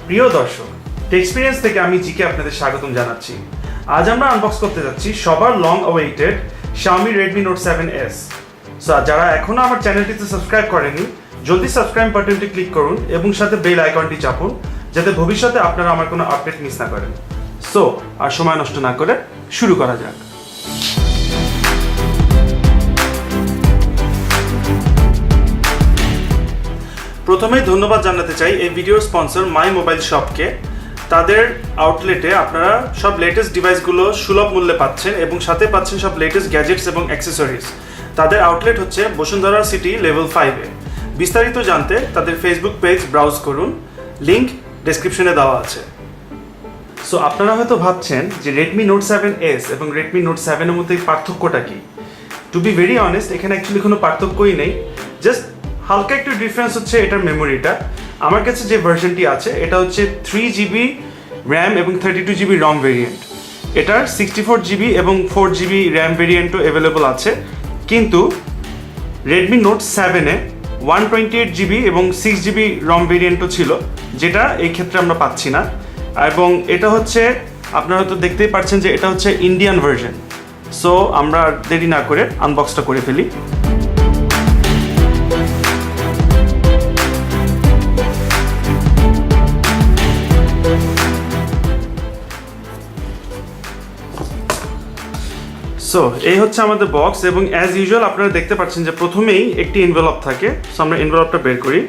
প্রিয় দর্শক, টেক্সপিরিয়েন্স থেকে আমি জিকে আপনাদের স্বাগতম জানাচ্ছি। আজ আমরা আনবক্স করতে যাচ্ছি সবার long awaited Xiaomi Redmi Note 7s। যারা এখনো আমার চ্যানেলটিতে সাবস্ক্রাইব করেনি, জলদি সাবস্ক্রাইব বাটনটি ক্লিক করুন এবং সাথে বেল আইকনটি চাপুন, যাতে ভবিষ্যতে আপনারা আমার কোনো আপডেট মিস না করেন। আর সময় নষ্ট না করে শুরু করা যাক। প্রথমেই ধন্যবাদ জানাতে চাই এই ভিডিওর স্পন্সর মাই মোবাইল শপকে। তাদের আউটলেটে আপনারা সব লেটেস্ট ডিভাইসগুলো সুলভ মূল্যে পাচ্ছেন এবং সাথে পাচ্ছেন সব লেটেস্ট গ্যাজেটস এবং অ্যাক্সেসরিজ। তাদের আউটলেট হচ্ছে বসুন্ধরা সিটি লেভেল 5-এ। বিস্তারিত জানতে তাদের ফেসবুক পেজ ব্রাউজ করুন, লিংক ডেসক্রিপশনে দেওয়া আছে। আপনারা হয়তো ভাবছেন যে Redmi Note 7s এবং Redmi Note 7 এর মধ্যে পার্থক্যটা কি। টু বি ভেরি অনেস্ট, এখানে অ্যাকচুয়ালি কোনো পার্থক্যই নেই, জাস্ট হালকা একটু ডিফারেন্স হচ্ছে এটার মেমোরিটা। আমার কাছে যে ভার্সনটি আছে এটা হচ্ছে 3GB র্যাম এবং 32GB রম ভেরিয়েন্ট। এটার 64GB এবং 4GB র্যাম ভেরিয়েন্টও অ্যাভেলেবল আছে, কিন্তু Redmi Note 7-এ 128GB এবং 6GB রম ভেরিয়েন্টও ছিল, যেটা এই ক্ষেত্রে আমরা পাচ্ছি না। এবং এটা হচ্ছে, আপনারা হয়তো দেখতেই পাচ্ছেন যে এটা হচ্ছে ইন্ডিয়ান ভার্সন। আমরা দেরি না করে আনবক্সটা করে ফেলি। এই হচ্ছে আমাদের বক্স এবং অ্যাজ ইউজুয়াল আপনারা দেখতে পাচ্ছেন যে প্রথমেই একটি এনভেলপ থাকে। আমরা এনভেলপটা বের করি,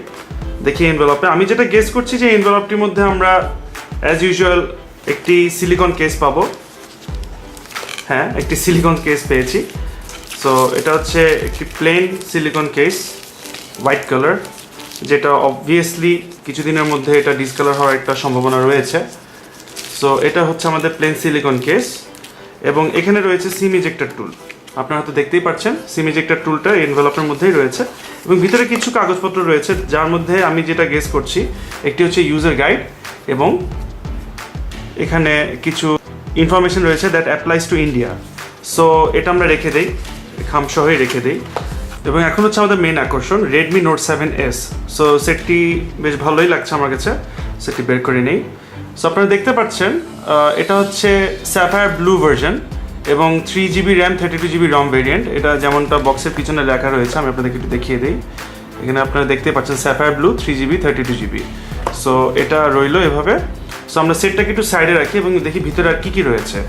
দেখি এনভেলপে আমি যেটা গেস করছি যে এনভেলপটির মধ্যে আমরা অ্যাজ ইউজুয়াল একটি সিলিকন কেস পাবো। হ্যাঁ, একটি সিলিকন কেস পেয়েছি। এটা হচ্ছে একটি plain silicon case, white colour, যেটা অবভিয়াসলি কিছুদিনের মধ্যে এটা ডিসকালার হওয়ার একটা সম্ভাবনা রয়েছে। এটা হচ্ছে আমাদের প্লেন সিলিকন কেস এবং এখানে রয়েছে সিম ইজেক্টর টুল। আপনারা হয়তো দেখতেই পাচ্ছেন সিম ইজেক্টর টুলটা এনভেলপের মধ্যেই রয়েছে এবং ভিতরে কিছু কাগজপত্র রয়েছে, যার মধ্যে আমি যেটা গেস করছি একটি হচ্ছে ইউজার গাইড এবং এখানে কিছু ইনফরমেশন রয়েছে দ্যাট অ্যাপ্লাইজ টু ইন্ডিয়া। এটা আমরা রেখে দেই, খামসহই রেখে দেই। এবং এখন হচ্ছে আমাদের মেন আকর্ষণ Redmi Note 7s। সেটটি বেশ ভালোই লাগছে আমার কাছে, সেটটি বের করে নেই। আপনারা দেখতে পাচ্ছেন এটা হচ্ছে Sapphire Blue ভার্সন এবং 3GB র্যাম 32GB রম ভেরিয়েন্ট। এটা যেমনটা বক্সের পিছনে লেখা রয়েছে, আমি আপনাদেরকে একটু দেখিয়ে দিই। এখানে আপনারা দেখতে পাচ্ছেন Sapphire Blue 3GB 32GB। এটা রইলো এভাবে। আমরা সেটটাকে একটু সাইডে রাখি এবং দেখি ভিতরে আর কি রয়েছে।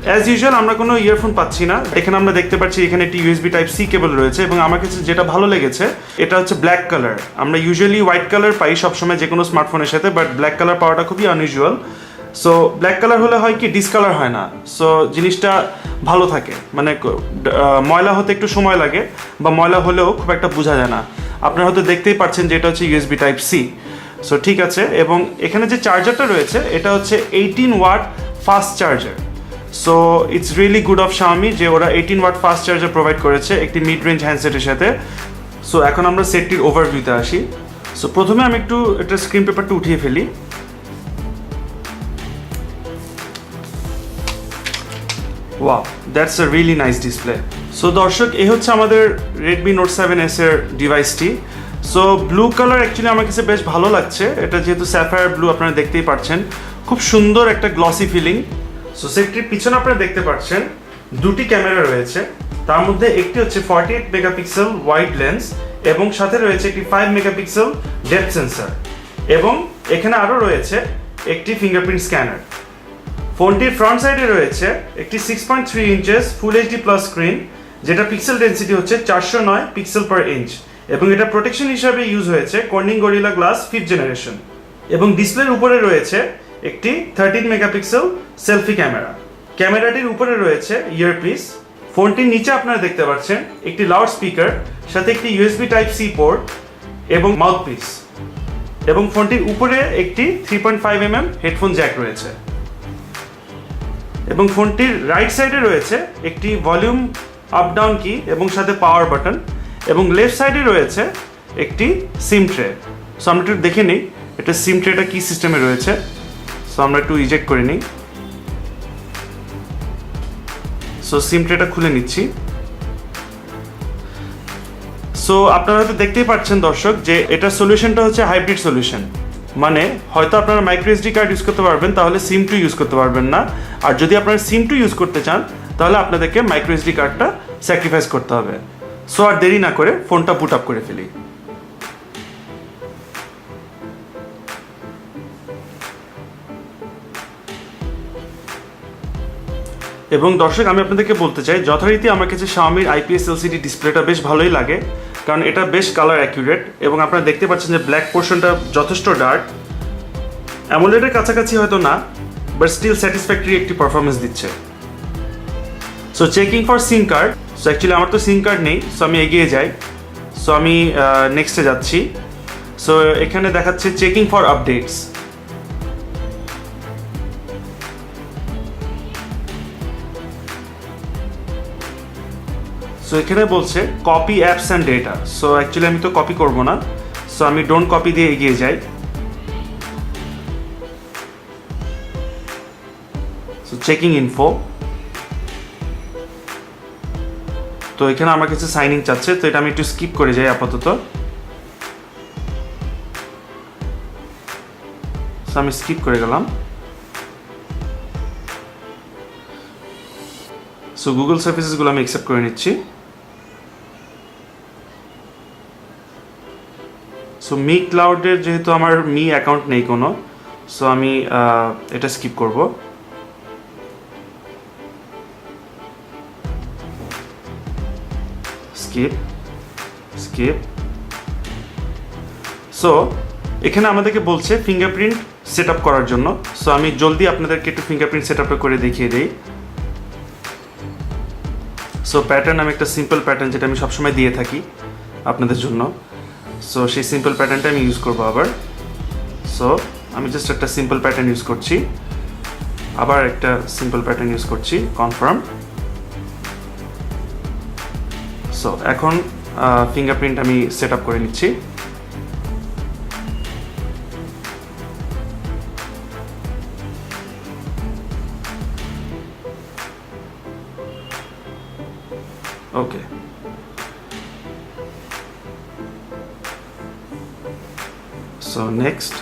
অ্যাজ ইউজুয়াল আমরা কোনো ইয়ারফোন পাচ্ছি না। এখানে আমরা দেখতে পাচ্ছি এখানে একটি USB Type-C কেবল রয়েছে এবং আমার কাছে যেটা ভালো লেগেছে এটা হচ্ছে ব্ল্যাক কালার। আমরা ইউজুয়ালি হোয়াইট কালার পাই সবসময় যে কোনো স্মার্টফোনের সাথে, বাট ব্ল্যাক কালার পাওয়াটা খুবই আনইউজুয়াল। ব্ল্যাক কালার হলে হয় কি, ডিসকালার হয় না, জিনিসটা ভালো থাকে। মানে ময়লা হতে একটু সময় লাগে বা ময়লা হলেও খুব একটা বোঝা যায় না। আপনারা হয়তো দেখতেই পাচ্ছেন যে এটা হচ্ছে USB Type-C। ঠিক আছে। এবং এখানে যে চার্জারটা রয়েছে এটা হচ্ছে 18 watt fast charger. It's really good of Xiaomi যে ওরা 18 ওয়াট ফাস্ট চার্জার প্রোভাইড করেছে একটি মিড রেঞ্জ হ্যান্ডসেটের সাথে। এখন আমরা সেটটির ওভারভিউতে আসি। প্রথমে আমি একটু এটা স্ক্রিন পেপারটা উঠিয়ে ফেলি। Wow, that's a really nice display. দর্শক, এই হচ্ছে আমাদের Redmi Note 7s এর ডিভাইসটি। ব্লু কালার অ্যাকচুয়ালি আমার কাছে বেশ ভালো লাগছে। এটা যেহেতু Sapphire Blue আপনারা দেখতেই পাচ্ছেন, খুব সুন্দর একটা গ্লসি ফিলিং। সেটটির পিছনে আপনারা দেখতে পাচ্ছেন দুটি ক্যামেরা রয়েছে, তার মধ্যে একটি হচ্ছে 48 মেগাপিক্সেল ওয়াইড লেন্স এবং সাথে রয়েছে একটি 5 মেগাপিক্সেল ডেপথ সেন্সর এবং এখানে আরও রয়েছে একটি ফিঙ্গারপ্রিন্ট স্ক্যানার। ফোনটির ফ্রন্ট সাইডে রয়েছে একটি 6.3 inches full HD plus screen, যেটা পিক্সেল ডেন্সিটি হচ্ছে 409 পিক্সেল পার ইঞ্চ এবং এটা প্রোটেকশন হিসাবে ইউজ হয়েছে Corning gorilla glass 5th generation. এবং ডিসপ্লের উপরে রয়েছে একটি 13 মেগাপিক্সেল সেলফি ক্যামেরা। ক্যামেরাটির উপরে রয়েছে ইয়ারপিস। ফোনটির নিচে আপনারা দেখতে পাচ্ছেন একটি লাউড স্পিকার, সাথে একটি USB Type-C পোর্ট এবং মাউথপিস। এবং ফোনটির উপরে একটি 3.5mm হেডফোন জ্যাক রয়েছে। এবং ফোনটির রাইট সাইডে রয়েছে একটি ভলিউম আপ ডাউন কি এবং সাথে পাওয়ার বাটন এবং লেফট সাইডে রয়েছে একটি সিম ট্রে। আমরা একটু দেখে নিই এটা সিম ট্রেটা কি সিস্টেমে রয়েছে। আমরা একটু ইজেক্ট করে নিই। সিম ট্রেটা খুলে নিচ্ছি। আপনারা হয়তো দেখতেই পাচ্ছেন দর্শক যে এটার সলিউশনটা হচ্ছে হাইব্রিড সলিউশন। মানে হয়তো আপনারা মাইক্রো এসডি কার্ড ইউজ করতে পারবেন, তাহলে সিম টু ইউজ করতে পারবেন না। আর যদি আপনারা সিম টু ইউজ করতে চান তাহলে আপনাদেরকে মাইক্রো এসডি কার্ডটা স্যাক্রিফাইস করতে হবে। সো আর দেরি না করে ফোনটা বুট আপ করে ফেলি। এবং দর্শক, আমি আপনাদেরকে বলতে চাই, যথারীতি আমার কাছে Xiaomiর IPS LCD ডিসপ্লেটা বেশ ভালোই লাগে, কারণ এটা বেশ কালার অ্যাকিউরেট এবং আপনারা দেখতে পাচ্ছেন যে ব্ল্যাক পোর্শনটা যথেষ্ট ডার্ক। অ্যামোলেডের কাছাকাছি হয়তো না, বাট স্টিল স্যাটিসফ্যাক্টরি একটি পারফরমেন্স দিচ্ছে। So checking for SIM card. So actually আমার তো সিম কার্ড নেই, সো আমি এগিয়ে যাই। সো আমি নেক্সটে যাচ্ছি। সো এখানে দেখাচ্ছে চেকিং ফর আপডেটস। সো এখানে বলছে copy apps and data. So actually আমি তো কপি করবো না, সো আমি ডোন্ট কপি দিয়ে এগিয়ে যাই। So checking info. তো এখানে আমার কাছে সাইন ইন চাচ্ছে, তো এটা আমি একটু স্কিপ করে যাই আপাতত। সো আমি স্কিপ করে গেলাম। সো গুগল সার্ভিসেসগুলো আমি অ্যাকসেপ্ট করে নিচ্ছি। সো মি ক্লাউডের যেহেতু আমার মি অ্যাকাউন্ট নেই কোনো, সো আমি এটা স্কিপ করব। Skip skip. সো এখানে আমাদেরকে বলছে ফিঙ্গারপ্রিন্ট সেট আপ করার জন্য। সো আমি জলদি আপনাদেরকে একটু ফিঙ্গারপ্রিন্ট সেট আপটা করে দেখিয়ে দিই। সো প্যাটার্ন, আমি একটা সিম্পল প্যাটার্ন যেটা আমি সবসময় দিয়ে থাকি আপনাদের জন্য। সো সেই সিম্পল প্যাটার্নটা আমি ইউজ করবো আবার। সো আমি জাস্ট একটা সিম্পল প্যাটার্ন ইউজ করছি, আবার একটা সিম্পল প্যাটার্ন ইউজ করছি, কনফার্ম। সো এখন ফিঙ্গারপ্রিন্ট আমি সেট আপ করে নিচ্ছি। ওকে, সো নেক্সট।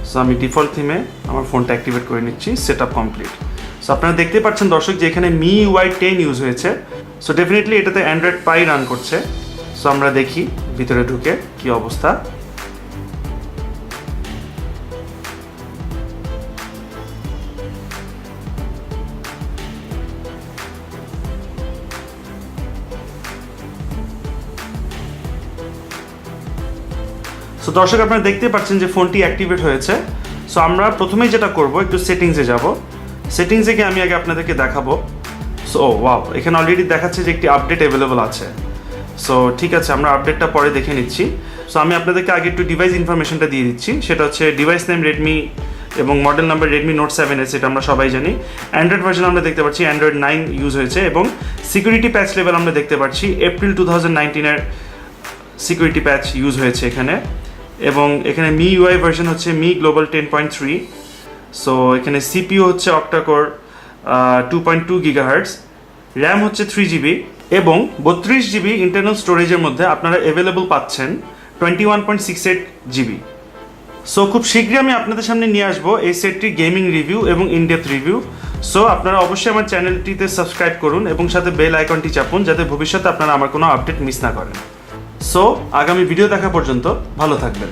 সো আমি ডিফল্ট থিমে আমার ফোনটা অ্যাক্টিভেট করে নিচ্ছি। Set up complete. সো আপনারা দেখতে পাচ্ছেন দর্শক যে এখানে MIUI 10 ইউজ হয়েছে। সো ডেফিনেটলি এটাতে অ্যান্ড্রয়েড পাই রান করছে। সো আমরা দেখি ভিতরে ঢুকে কি অবস্থা। সো দর্শক, আপনারা দেখতে পাচ্ছেন যে ফোনটি অ্যাক্টিভেট হয়েছে। সো আমরা প্রথমেই যেটা করব, একটু সেটিংসে যাব। সেটিংসে গিয়ে আমি আগে আপনাদেরকে দেখাবো। সো ওয়াও, এখানে অলরেডি দেখাচ্ছে যে একটি আপডেট অ্যাভেলেবল আছে। সো ঠিক আছে, আমরা আপডেটটা পরে দেখে নিচ্ছি। সো আমি আপনাদেরকে আগে একটু ডিভাইস ইনফরমেশনটা দিয়ে দিচ্ছি। সেটা হচ্ছে ডিভাইস নেম রেডমি এবং model number Redmi Note 7S, এটা আমরা সবাই জানি। অ্যান্ড্রয়েড ভার্জন আমরা দেখতে পাচ্ছি অ্যান্ড্রয়েড 9 ইউজ হয়েছে এবং সিকিউরিটি প্যাচ লেভেল আমরা দেখতে পাচ্ছি এপ্রিল 2019-এর সিকিউরিটি প্যাচ ইউজ হয়েছে এখানে। এবং এখানে MIUI ভার্জন হচ্ছে Mi Global 10.3। সো এখানে CPU হচ্ছে অক্টাকোর 2.2 GHz, র্যাম হচ্ছে 3GB এবং 32GB ইন্টারনাল স্টোরেজের মধ্যে আপনারা অ্যাভেলেবল পাচ্ছেন 21.68 GB। সো খুব শীঘ্রই আমি আপনাদের সামনে নিয়ে আসবো এই সেটটির গেমিং রিভিউ এবং ইনডেপথ রিভিউ। সো আপনারা অবশ্যই আমার চ্যানেলটিতে সাবস্ক্রাইব করুন এবং সাথে বেল আইকনটি চাপুন, যাতে ভবিষ্যতে আপনারা আমার কোনো আপডেট মিস না করেন। সো আগামী ভিডিও দেখা পর্যন্ত ভালো থাকবেন।